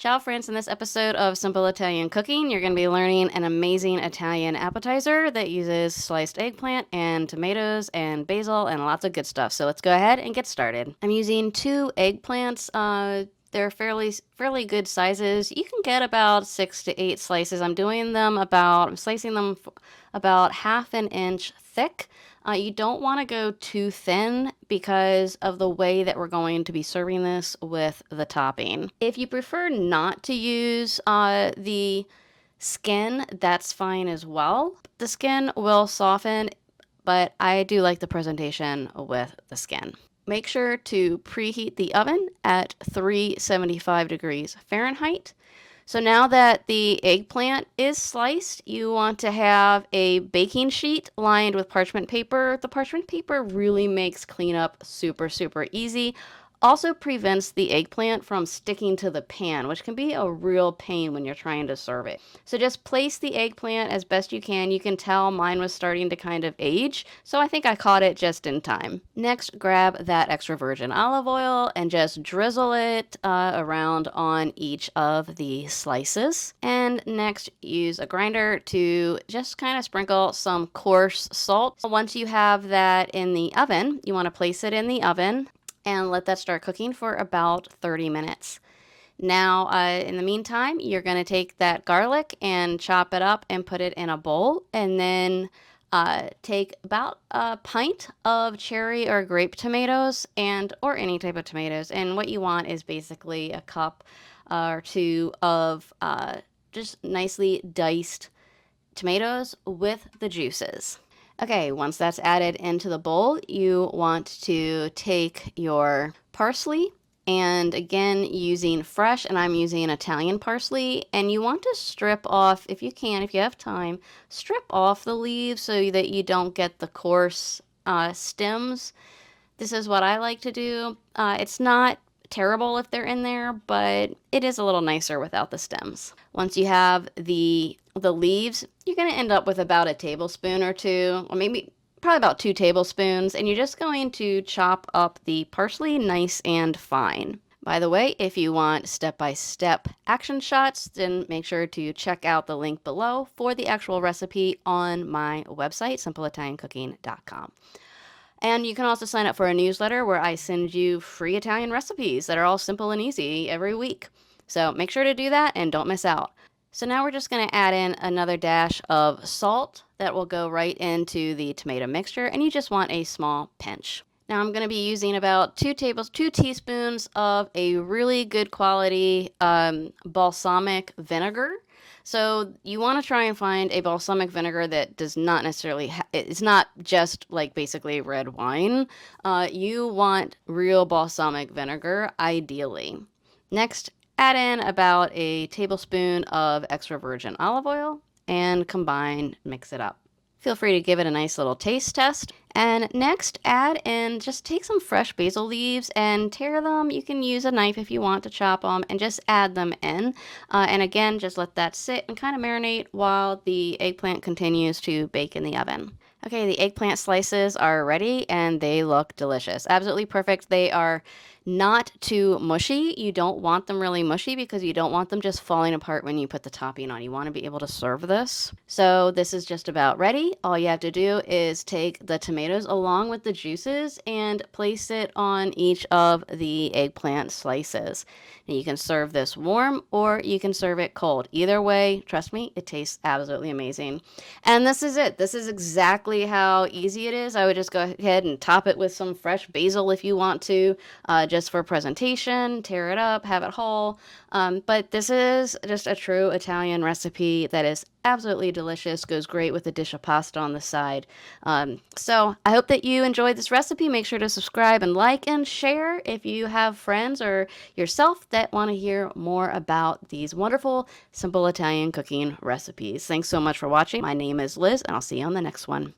Ciao friends, in this episode of Simple Italian Cooking, you're going to be learning an amazing Italian appetizer that uses sliced eggplant and tomatoes and basil and lots of good stuff. So let's go ahead and get started. I'm using 2 eggplants. They're fairly good sizes. You can get about 6 to 8 slices. I'm slicing them about half an inch thick. You don't want to go too thin because of the way that we're going to be serving this with the topping. If you prefer not to use the skin, that's fine as well. The skin will soften, but I do like the presentation with the skin. Make sure to preheat the oven at 375 degrees Fahrenheit. So now that the eggplant is sliced, you want to have a baking sheet lined with parchment paper. The parchment paper really makes cleanup super, super easy. Also prevents the eggplant from sticking to the pan, which can be a real pain when you're trying to serve it. So just place the eggplant as best you can. You can tell mine was starting to kind of age, so I think I caught it just in time. Next, grab that extra virgin olive oil and just drizzle it around on each of the slices. And next, use a grinder to just kind of sprinkle some coarse salt. Once you have that in the oven, you want to place it in the oven and let that start cooking for about 30 minutes. Now, in the meantime, you're going to take that garlic and chop it up and put it in a bowl, and then take about a pint of cherry or grape tomatoes or any type of tomatoes. And what you want is basically a cup or two of just nicely diced tomatoes with the juices. Okay, once that's added into the bowl, you want to take your parsley, and again, using fresh, and I'm using Italian parsley, and you want to strip off, if you can, if you have time, strip off the leaves so that you don't get the coarse stems. This is what I like to do. It's not terrible if they're in there, but it is a little nicer without the stems. Once you have the leaves, you're going to end up with about a tablespoon or two, or maybe probably about 2 tablespoons, and you're just going to chop up the parsley nice and fine. By the way, if you want step-by-step action shots, then make sure to check out the link below for the actual recipe on my website, simpleitaliancooking.com. And you can also sign up for a newsletter where I send you free Italian recipes that are all simple and easy every week. So make sure to do that and don't miss out. So now we're just going to add in another dash of salt that will go right into the tomato mixture, and you just want a small pinch. Now I'm going to be using about 2 teaspoons of a really good quality balsamic vinegar. So you want to try and find a balsamic vinegar that does not necessarily, it's not just like basically red wine. You want real balsamic vinegar, ideally. Next, add in about a tablespoon of extra virgin olive oil and mix it up. Feel free to give it a nice little taste test. And next, just take some fresh basil leaves and tear them. You can use a knife if you want to chop them, and just add them in. And again, just let that sit and kind of marinate while the eggplant continues to bake in the oven. Okay, the eggplant slices are ready and they look delicious. Absolutely perfect. They are not too mushy. You don't want them really mushy because you don't want them just falling apart when you put the topping on. You want to be able to serve this. So this is just about ready. All you have to do is take the tomatoes along with the juices and place it on each of the eggplant slices. And you can serve this warm or you can serve it cold. Either way, trust me, it tastes absolutely amazing. And this is it. This is exactly how easy it is. I would just go ahead and top it with some fresh basil if you want to, just for presentation, tear it up, have it whole. But this is just a true Italian recipe that is absolutely delicious, goes great with a dish of pasta on the side. So I hope that you enjoyed this recipe. Make sure to subscribe and like and share if you have friends or yourself that want to hear more about these wonderful, simple Italian cooking recipes. Thanks so much for watching. My name is Liz, and I'll see you on the next one.